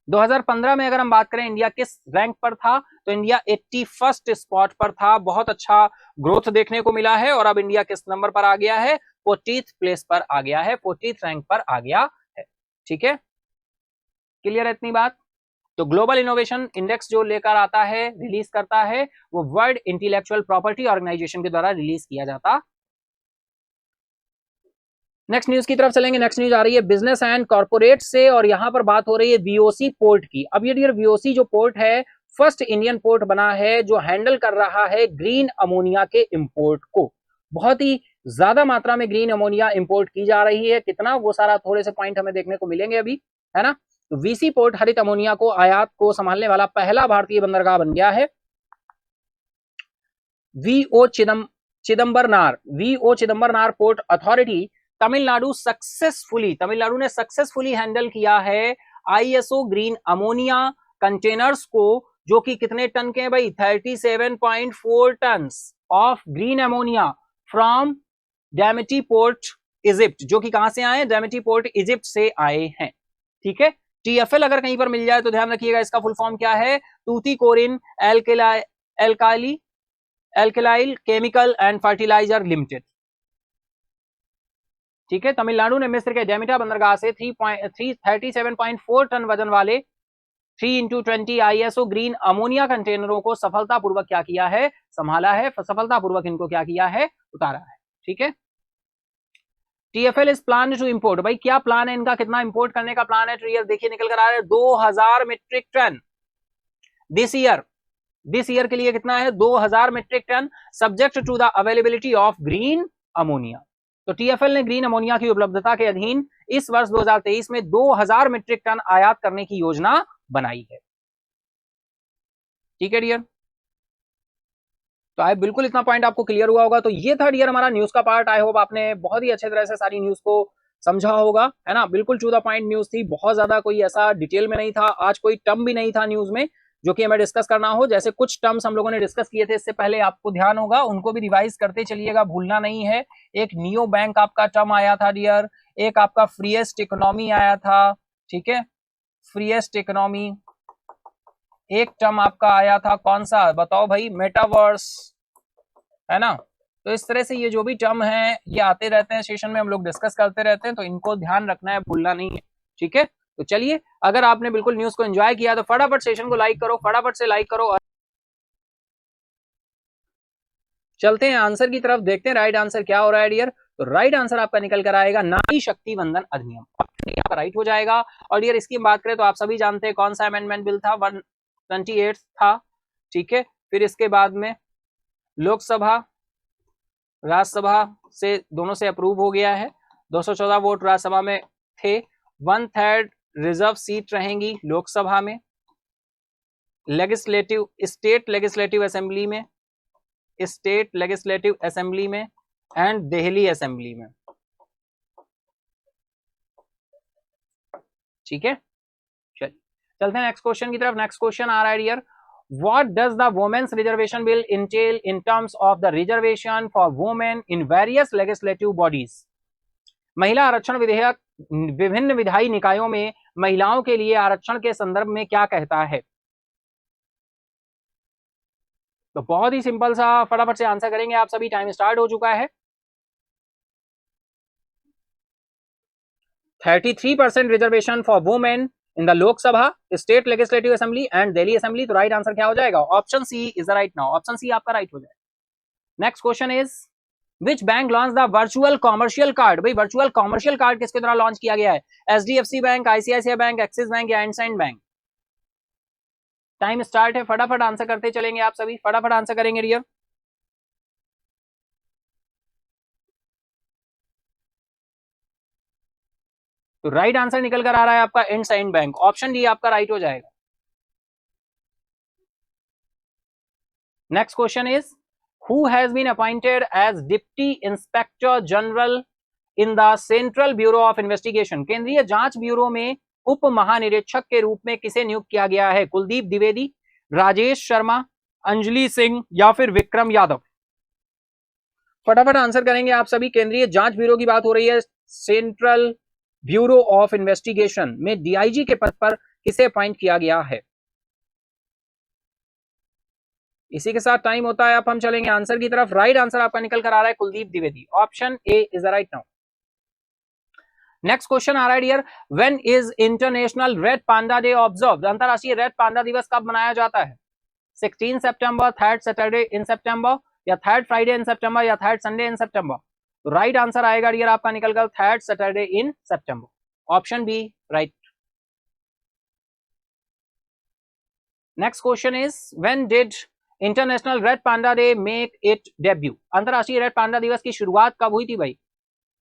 2015 में अगर हम बात करें इंडिया किस रैंक पर था, तो इंडिया 81st स्पॉट पर था। बहुत अच्छा ग्रोथ देखने को मिला है और अब इंडिया किस नंबर पर आ गया है? 40th प्लेस पर आ गया है, 40th रैंक पर आ गया है। ठीक है, क्लियर है इतनी बात? तो ग्लोबल इनोवेशन इंडेक्स जो लेकर आता है, रिलीज करता है, वो वर्ल्ड इंटेलेक्चुअल प्रॉपर्टी ऑर्गेनाइजेशन के द्वारा रिलीज किया जाता। नेक्स्ट न्यूज की तरफ चलेंगे। नेक्स्ट न्यूज आ रही है बिजनेस एंड कॉर्पोरेट से, और यहां पर बात हो रही है वीओसी पोर्ट की। अब ये डियर वीओसी जो पोर्ट है, फर्स्ट इंडियन पोर्ट बना है जो हैंडल कर रहा है ग्रीन अमोनिया के इंपोर्ट को। बहुत ही ज्यादा मात्रा में ग्रीन अमोनिया इंपोर्ट की जा रही है, कितना वो सारा थोड़े से पॉइंट हमें देखने को मिलेंगे अभी, है ना। तो वीसी पोर्ट हरित अमोनिया को आयात को संभालने वाला पहला भारतीय बंदरगाह बन गया है। वीओ चिदम्बरनार पोर्ट अथॉरिटी तमिलनाडु ने सक्सेसफुली हैंडल किया है आईएसओ ग्रीन अमोनिया कंटेनर्स को, जो कि कितने टन के हैं भाई? 37.4 ton of green ammonia from Damietta port Egypt, जो कि कहां से आए हैं? डैमिटी पोर्ट इजिप्ट से आए हैं। ठीक है, टीएफएल अगर कहीं पर मिल जाए तो ध्यान रखिएगा इसका फुल फॉर्म क्या है? टूथीकोरिन एल्केलाइल केमिकल एंड फर्टिलाइजर लिमिटेड। ठीक है, तमिलनाडु ने मिस्र के डेमिटा बंदरगाह से 37.4 टन वजन वाले 3x20 आईएसओ ग्रीन अमोनिया कंटेनरों को सफलतापूर्वक क्या किया है? संभाला है, सफलतापूर्वक इनको क्या किया है? उतारा है। ठीक है, TFL is plan to import, भाई क्या प्लान है इनका, कितना इंपोर्ट करने का प्लान है? ट्रियर देखिए निकल कर आ रहा है 2000 मीट्रिक टन दिस ईयर के लिए कितना है? 2000 metric ton, subject to the availability of green ammonia. तो TFL ने ग्रीन अमोनिया की उपलब्धता के अधीन इस वर्ष 2023 में 2000 मीट्रिक टन आयात करने की योजना बनाई है। ठीक है डियर, तो आई बिल्कुल इतना पॉइंट आपको क्लियर हुआ होगा। तो ये था डियर हमारा न्यूज का पार्ट। आई होप आपने बहुत ही अच्छे तरह से सारी न्यूज को समझा होगा, है ना। बिल्कुल टू द पॉइंट न्यूज थी, बहुत ज्यादा कोई ऐसा डिटेल में नहीं था। आज कोई टर्म भी नहीं था न्यूज में जो कि हमें डिस्कस करना हो। जैसे कुछ टर्म्स हम लोगों ने डिस्कस किए थे इससे पहले, आपको ध्यान होगा, उनको भी रिवाइज करते चलिएगा, भूलना नहीं है। एक नियो बैंक आपका टर्म आया था डियर, एक आपका फ्रीएस्ट इकोनॉमी आया था, ठीक है, फ्रीएस्ट इकोनॉमी। एक टर्म आपका आया था कौन सा बताओ भाई? मेटावर्स, है ना। तो इस तरह से ये जो भी टर्म है ये आते रहते हैं सेशन में, हम लोग डिस्कस करते रहते हैं, तो इनको ध्यान रखना है, भूलना नहीं है। ठीक है, तो चलिए, अगर आपने बिल्कुल न्यूज को एंजॉय किया तो फटाफट सेशन को लाइक करो, फटाफट से लाइक करो। चलते हैं आंसर की तरफ, देखते हैं राइट आंसर क्या हो रहा है डियर। तो राइट आंसर आपका निकल कर आएगा नारी शक्ति वंदन अधिनियम, आपका राइट हो जाएगा। और डियर इसकी बात करें तो आप सभी जानते हैं कौन सा अमेंडमेंट बिल था, 128 था, ठीक है। फिर इसके बाद में लोकसभा राज्यसभा से दोनों से अप्रूव हो गया है, 214 वोट राज्यसभा में थे, 1/3 रिजर्व सीट रहेंगी लोकसभा में, लेजिस्लेटिव स्टेट लेजिस्लेटिव असेंबली में, स्टेट लेजिस्लेटिव असेंबली में एंड दिल्ली असेंबली में। ठीक है, चलिए चलते हैं नेक्स्ट क्वेश्चन की तरफ। नेक्स्ट क्वेश्चन आ रहा है dear, what does the women's reservation bill entail in terms of the reservation for women in various legislative bodies? महिला आरक्षण विधेयक विभिन्न विधायी निकायों में महिलाओं के लिए आरक्षण के संदर्भ में क्या कहता है? तो बहुत ही सिंपल सा, फटाफट से आंसर करेंगे आप सभी, टाइम स्टार्ट हो चुका है। 33% reservation for women in the Lok Sabha, state legislative assembly and Delhi assembly. तो राइट आंसर क्या हो जाएगा? Option C is the right now, option C आपका राइट हो जाएगा। Next question is which bank launch the virtual commercial card? भाई virtual commercial card किसके द्वारा लॉन्च किया गया है? HDFC bank, ICICI bank, Axis bank या इंडसइंड बैंक? टाइम स्टार्ट है, फटाफट आंसर करते चलेंगे आप सभी, फटाफट आंसर करेंगे डियर। तो राइट आंसर निकल कर आ रहा है आपका इंडसइंड बैंक, ऑप्शन डी आपका राइट हो जाएगा। Next question is who has been appointed as Deputy Inspector General in the Central Bureau of Investigation? केंद्रीय जांच ब्यूरो में उप महानिरीक्षक के रूप में किसे नियुक्त किया गया है? कुलदीप द्विवेदी, राजेश शर्मा, अंजलि सिंह या फिर विक्रम यादव? फटाफट आंसर करेंगे आप सभी। केंद्रीय जांच ब्यूरो की बात हो रही है, सेंट्रल ब्यूरो ऑफ इन्वेस्टिगेशन में डीआईजी के पद पर किसे अपॉइंट किया गया है? इसी के साथ टाइम होता है, अब हम चलेंगे आंसर की तरफ। राइट आंसर आपका निकल कर आ रहा है Kuldeep Dwivedi, option A is the right now. Next question आ रहा है dear, when is international red panda day observed? अंतरराष्ट्रीय रेड पांडा दिवस कब मनाया जाता है? 16 सितंबर, थर्ड सैटरडे इन सितंबर या थर्ड फ्राइडे इन सितंबर या थर्ड संडे इन सितंबर? तो राइट आंसर आएगा डियर आपका निकल कर third Saturday in September, option B right. Next question is when did international red panda day make it debut? अंतरराष्ट्रीय रेड पांडा दिवस की शुरुआत कब हुई थी भाई?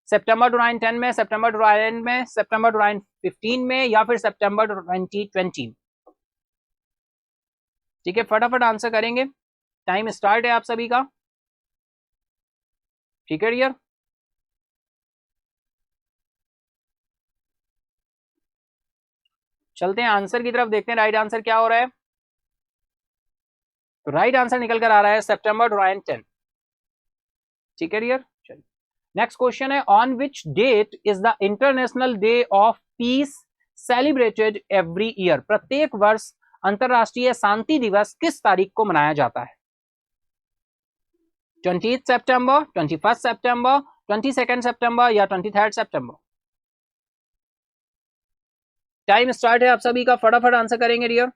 सितंबर 2010 में, सितंबर 2011 में, सितंबर 2015 में या फिर सितंबर 2020 में? ठीक है, फटाफट आंसर करेंगे, टाइम स्टार्ट है आप सभी का। ठीक है डियर, चलते हैं आंसर की तरफ, देखते हैं राइट आंसर क्या हो रहा है। तो राइट आंसर निकल कर आ रहा है सितंबर 2010। ठीक है डियर, चलिए नेक्स्ट क्वेश्चन है, on which date is the international day of peace celebrated every year? प्रत्येक वर्ष अंतरराष्ट्रीय शांति दिवस किस तारीख को मनाया जाता है? 20 सितंबर, 21 सितंबर, 22 सितंबर या 23 सितंबर? टाइम स्टार्ट है आप सभी का, फटाफट आंसर करेंगे डियर।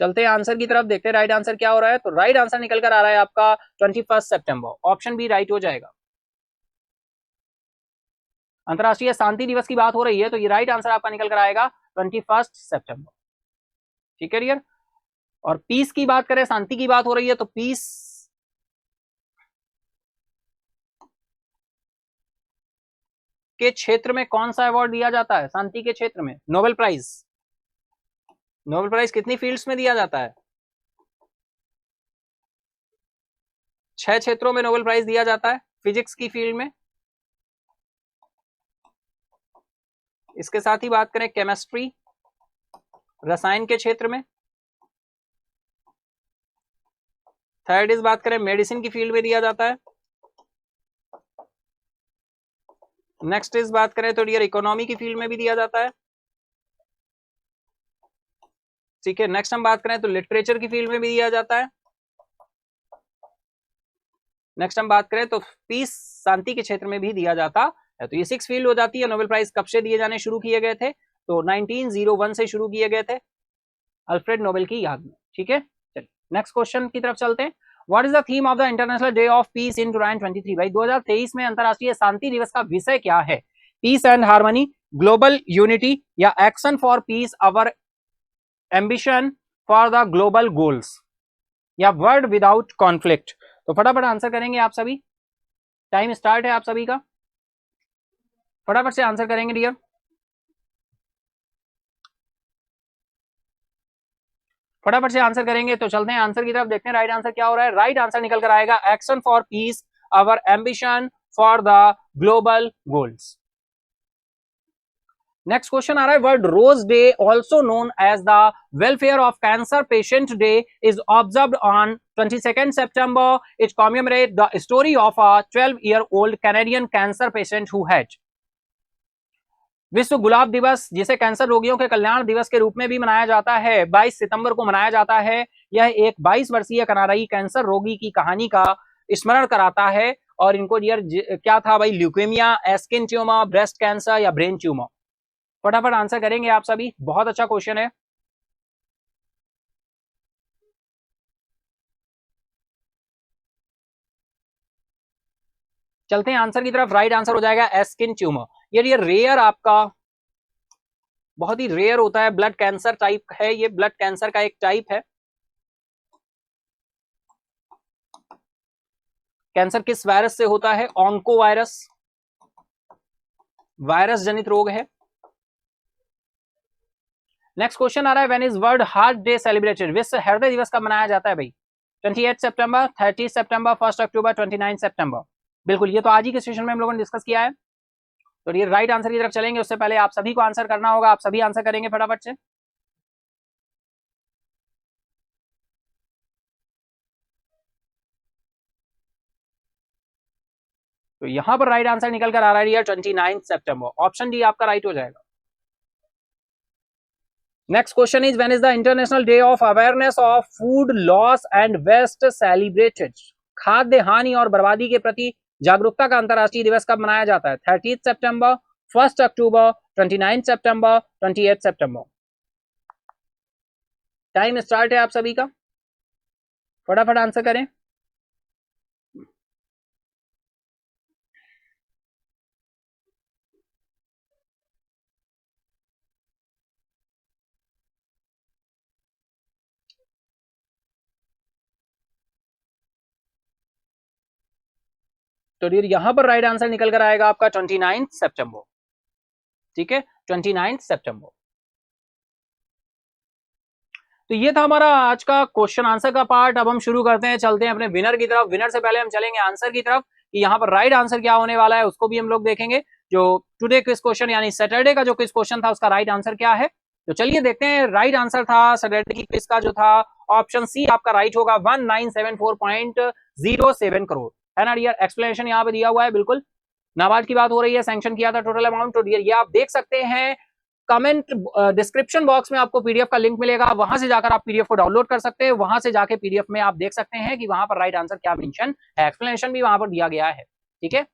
चलते हैं आंसर की तरफ, देखते हैं राइट आंसर क्या हो रहा है। तो राइट आंसर निकल कर आ रहा है आपका 21 सितंबर, ऑप्शन बी राइट हो जाएगा। अंतरराष्ट्रीय शांति दिवस की बात हो रही है तो ये राइट आंसर आपका निकल कर आएगा 21 सितंबर। ठीक है डियर। और पीस की बात करें, शांति की बात हो रही है तो पीस के क्षेत्र में कौन सा अवार्ड दिया जाता है? शांति के क्षेत्र में नोबेल प्राइज। नोबेल प्राइज कितनी फील्ड्स में दिया जाता है? 6 क्षेत्रों में नोबेल प्राइज दिया जाता है। फिजिक्स की फील्ड में, इसके साथ ही बात करें केमिस्ट्री, रसायन के क्षेत्र में, थर्ड इज बात करें मेडिसिन की फील्ड में दिया जाता है, नेक्स्ट इज बात करें तो डियर इकोनॉमी की फील्ड में भी दिया जाता है। ठीक है, नेक्स्ट हम बात करें तो लिटरेचर की फील्ड में भी दिया जाता है। नेक्स्ट हम बात करें तो पीस, शांति के क्षेत्र में भी दिया जाता है। तो ये 6 फील्ड हो जाती है। नोबेल प्राइज कब से दिए जाने शुरू किए गए थे? तो 1901 से शुरू किए गए थे अल्फ्रेड नोबेल की याद में। ठीक है, चलिए नेक्स्ट क्वेश्चन की तरफ चलते हैं। What is the theme of the international day of peace in 2023? भाई 2023 में अंतरराष्ट्रीय शांति दिवस का विषय क्या है? Peace and harmony, global unity, या action for peace, our ambition for the global goals, या वर्ल्ड विदाउट कॉन्फ्लिक्ट? तो फटाफट आंसर करेंगे आप सभी, टाइम स्टार्ट है आप सभी का, फटाफट से आंसर करेंगे डियर। फटाफट से आंसर करेंगे तो चलते हैं आंसर की तरफ, देखते हैं राइट आंसर क्या हो रहा है। राइट आंसर निकल कर आएगा action for peace, our ambition for the global goals. Next question आ रहा है, world rose day also known as the welfare of cancer patient day is observed on 22 September. It commemorates the story of a 12-year-old Canadian cancer patient who had विश्व गुलाब दिवस, जिसे cancer रोगियों के कल्याण दिवस के रूप में भी मनाया जाता है, 22 सितंबर को मनाया जाता है। यह एक 22 वर्षीय कनाडाई कैंसर रोगी की कहानी का स्मरण कराता है। और इनको डियर क्या था भाई? Leukaemia, skin tumour, breast cancer या ब्रेन ट्यूमर? फटाफट आंसर करेंगे आप सभी, बहुत अच्छा क्वेश्चन है। चलते हैं आंसर की तरफ। राइट आंसर हो जाएगा स्किन ट्यूमर। ये रेयर, आपका बहुत ही रेयर होता है, ब्लड कैंसर टाइप है, ये ब्लड कैंसर का एक टाइप है। कैंसर किस वायरस से होता है? ऑन्को वायरस, वायरस जनित रोग है। नेक्स्ट क्वेश्चन आ रहा है, when is world heart day celebrated? विश्व हृदय दिवस कब मनाया जाता है भाई? 28 सितंबर, 30 सितंबर, 1 अक्टूबर, 29 सितंबर? बिल्कुल, ये तो आज ही के सेशन में हम लोगों ने डिस्कस किया है। तो ये राइट आंसर की तरफ चलेंगे, उससे पहले आप सभी को आंसर करना होगा। आप सभी आंसर करेंगे फटाफट से। तो यहां पर राइट आंसर निकल कर आ रहा है 29 सितंबर, ऑप्शन डी आपका राइट हो जाएगा। Next question is, when is the international day of awareness of food loss and waste celebrated? खाद्य हानि और बर्बादी के प्रति जागरूकता का अंतरराष्ट्रीय दिवस कब मनाया जाता है? 30 सितंबर, 1 अक्टूबर, 29 सितंबर, 28 सितंबर? टाइम स्टार्ट है आप सभी का, फटाफट आंसर करें। तो डियर यहां पर राइट आंसर निकल कर आएगा आपका 29 सितंबर। ठीक है, 29 सितंबर। तो ये था हमारा आज का क्वेश्चन आंसर का पार्ट। अब हम शुरू करते हैं, चलते हैं अपने विनर की तरफ। विनर से पहले हम चलेंगे आंसर की तरफ कि यहाँ पर राइट आंसर क्या होने वाला है, उसको भी हम लोग देखेंगे। जो टुडे क्विज क्वेश्चन यानी सैटरडे का जो क्विज क्वेश्चन था, उसका राइट आंसर क्या है, तो चलिए देखते हैं। राइट आंसर था सैटरडे की क्विज का जो था, ऑप्शन सी आपका राइट होगा, 1974.07 करोड़, है ना डियर। एक्सप्लेनेशन यहाँ पे दिया हुआ है, बिल्कुल नाबार्ड की बात हो रही है, सैंक्शन किया था टोटल अमाउंट। तो डियर ये आप देख सकते हैं, कमेंट डिस्क्रिप्शन बॉक्स में आपको पीडीएफ का लिंक मिलेगा, वहां से जाकर आप पीडीएफ को डाउनलोड कर सकते हैं। वहां से जाके पीडीएफ में आप देख सकते हैं कि वहां पर राइट आंसर क्या मेंशन है, एक्सप्लेनेशन भी वहां पर दिया गया है। ठीक है,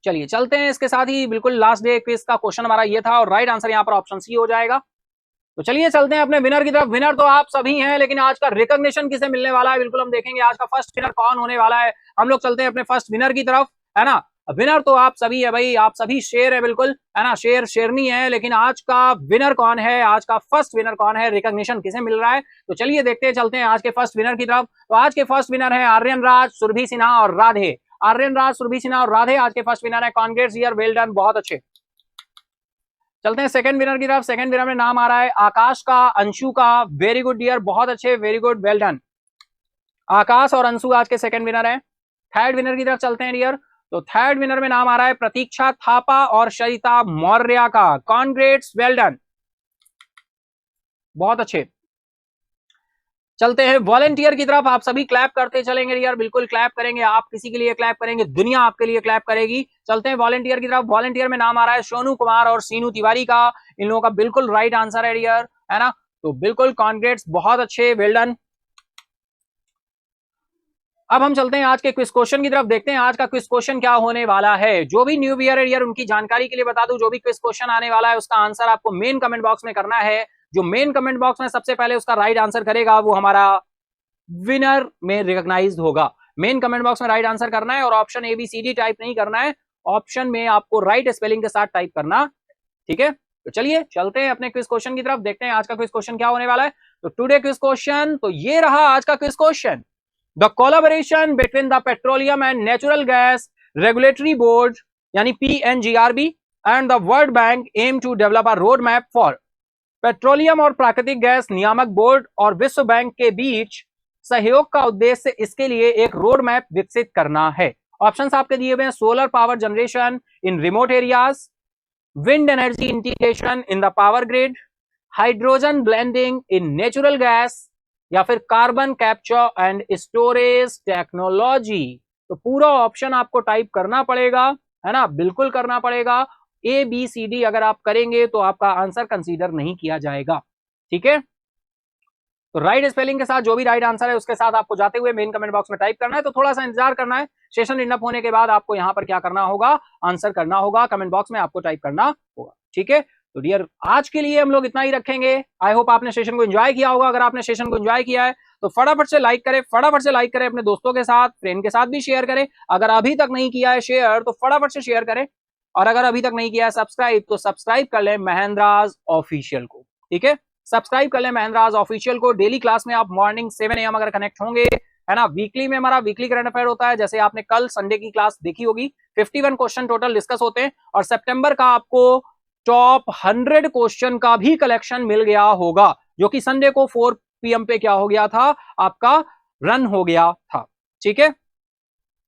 चलिए चलते हैं। इसके साथ ही बिल्कुल लास्ट डे क्विज का क्वेश्चन हमारा ये था और राइट आंसर यहाँ पर ऑप्शन सी हो जाएगा। तो चलिए चलते हैं अपने विनर की तरफ। विनर तो आप सभी हैं, लेकिन आज का रिकॉग्निशन किसे मिलने वाला है बिल्कुल हम देखेंगे। आज का फर्स्ट विनर कौन होने वाला है, हम लोग चलते हैं अपने फर्स्ट विनर की तरफ, है ना। विनर तो आप सभी है भाई, आप सभी शेर है बिल्कुल, है ना, शेर शेरनी है, लेकिन आज का विनर कौन है, आज का फर्स्ट विनर कौन है, रिकॉग्निशन किसे मिल रहा है, तो चलिए देखते हैं, चलते हैं आज के फर्स्ट विनर की तरफ। तो आज के फर्स्ट विनर है आर्यन राज, सुरभि सिन्हा और राधे। आर्यन राज, सुरभि सिन्हा और राधे आज के फर्स्ट विनर है। कांग्रेट्स यार, वेल डन, बहुत अच्छे। चलते हैं सेकंड विनर की तरफ। सेकंड विनर में नाम आ रहा है आकाश का, अंशु का। वेरी गुड डियर, बहुत अच्छे, वेरी गुड, वेल डन। आकाश और अंशु आज के सेकंड विनर है। थर्ड विनर की तरफ चलते हैं डियर। तो थर्ड विनर में नाम आ रहा है प्रतीक्षा थापा और सरिता मौर्य का। कॉन्ग्रेट्स, वेल डन, बहुत अच्छे। चलते हैं वॉलंटियर की तरफ। आप सभी क्लैप करते चलेंगे यार, बिल्कुल क्लैप करेंगे, आप किसी के लिए क्लैप करेंगे, दुनिया आपके लिए क्लैप करेगी। चलते हैं वॉलंटियर की तरफ। वॉलंटियर में नाम आ रहा है सोनू कुमार और सीनू तिवारी का। इन लोगों का बिल्कुल राइट आंसर है डियर, है ना, तो बिल्कुल कॉन्ग्रेट्स, बहुत अच्छे, वेल डन। अब हम चलते हैं आज के क्विज क्वेश्चन की तरफ, देखते हैं आज का क्विज क्वेश्चन क्या होने वाला है। जो भी न्यू ईयर है यार, उनकी जानकारी के लिए बता दूं, जो भी क्विज क्वेश्चन आने वाला है उसका आंसर आपको मेन कमेंट बॉक्स में करना है। जो मेन कमेंट बॉक्स में सबसे पहले उसका राइट आंसर करेगा वो हमारा विनर में रिकॉग्नाइज्ड होगा। मेन कमेंट बॉक्स में राइट आंसर करना है और ऑप्शन ABCD टाइप नहीं करना है, ऑप्शन में आपको राइट स्पेलिंग के साथ टाइप करना, ठीक है। तो चलिए चलते हैं अपने क्विज क्वेश्चन की तरफ, देखते हैं आज का क्विज क्वेश्चन क्या होने वाला है। तो टुडे क्विज क्वेश्चन, तो ये रहा आज का quiz question. The collaboration between the petroleum and natural gas regulatory board यानी PNGRB and the world bank aim to develop a road map for. पेट्रोलियम और प्राकृतिक गैस नियामक बोर्ड और विश्व बैंक के बीच सहयोग का उद्देश्य इसके लिए एक रोड मैप विकसित करना है। ऑप्शंस आपके दिए हुए हैं, solar power generation in remote areas, wind energy integration in the power grid, hydrogen blending in natural gas, या फिर carbon capture and storage technology. तो पूरा ऑप्शन आपको टाइप करना पड़ेगा, है ना, बिल्कुल करना पड़ेगा। ABCD अगर आप करेंगे तो आपका आंसर कंसीडर नहीं किया जाएगा, ठीक है। तो राइट स्पेलिंग के साथ जो भी राइट आंसर है उसके साथ आपको जाते हुए मेन कमेंट बॉक्स में टाइप करना है। तो थोड़ा सा इंतजार करना है, सेशन इंड अप होने के बाद आपको यहाँ पर क्या करना होगा, आंसर करना होगा, कमेंट बॉक्स में आपको टाइप करना होगा, ठीक है। तो डियर आज के लिए हम लोग इतना ही रखेंगे। आई होप आपने सेशन को एंजॉय किया होगा। अगर आपने सेशन को एंजॉय किया है तो फटाफट से लाइक करें, फटाफट से लाइक करें, अपने दोस्तों के साथ, फ्रेंड के साथ भी शेयर करें। अगर अभी तक नहीं किया है शेयर तो फटाफट से शेयर करें, और अगर अभी तक नहीं किया है सब्सक्राइब तो सब्सक्राइब कर लें महेंद्राज ऑफिशियल को, ठीक है। सब्सक्राइब कर लें महेंद्राज ऑफिशियल को। डेली क्लास में आप मॉर्निंग 7 AM अगर कनेक्ट होंगे, है ना। वीकली में हमारा वीकली करंट अफेयर होता है, जैसे आपने कल संडे की क्लास देखी होगी, 51 क्वेश्चन टोटल डिस्कस होते हैं। और सितंबर का आपको टॉप 100 क्वेश्चन का भी कलेक्शन मिल गया होगा, जो कि संडे को 4 PM पे क्या हो गया था, आपका रन हो गया था, ठीक है।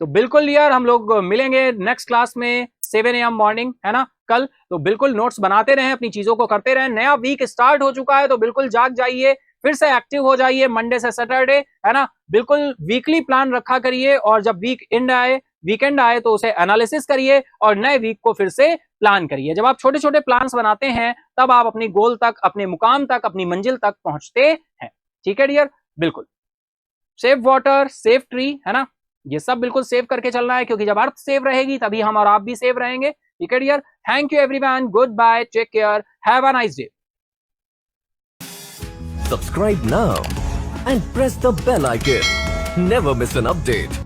तो बिल्कुल यार हम लोग मिलेंगे नेक्स्ट क्लास में 7 AM मॉर्निंग, है ना, कल। तो बिल्कुल नोट्स बनाते रहें, अपनी चीजों को करते रहें। नया वीक स्टार्ट हो चुका है तो बिल्कुल जाग जाइए, फिर से एक्टिव हो जाइए मंडे से सैटरडे, है ना। बिल्कुल वीकली प्लान रखा करिए, और जब वीकेंड आए तो उसे एनालिसिस करिए और नए वीक को फिर से प्लान करिए। जब आप छोटे छोटे प्लान्स बनाते हैं तब आप अपनी गोल तक, अपने मुकाम तक, अपनी मंजिल तक पहुंचते हैं, ठीक है डियर। बिल्कुल सेव वाटर, सेव ट्री, है ना, ये सब बिल्कुल सेव करके चलना है, क्योंकि जब अर्थ सेव रहेगी तभी हम और आप भी सेव रहेंगे, ठीक है dear. Thank you everyone, good bye, take care, have a nice day. Subscribe now and press the bell icon. Never miss an update.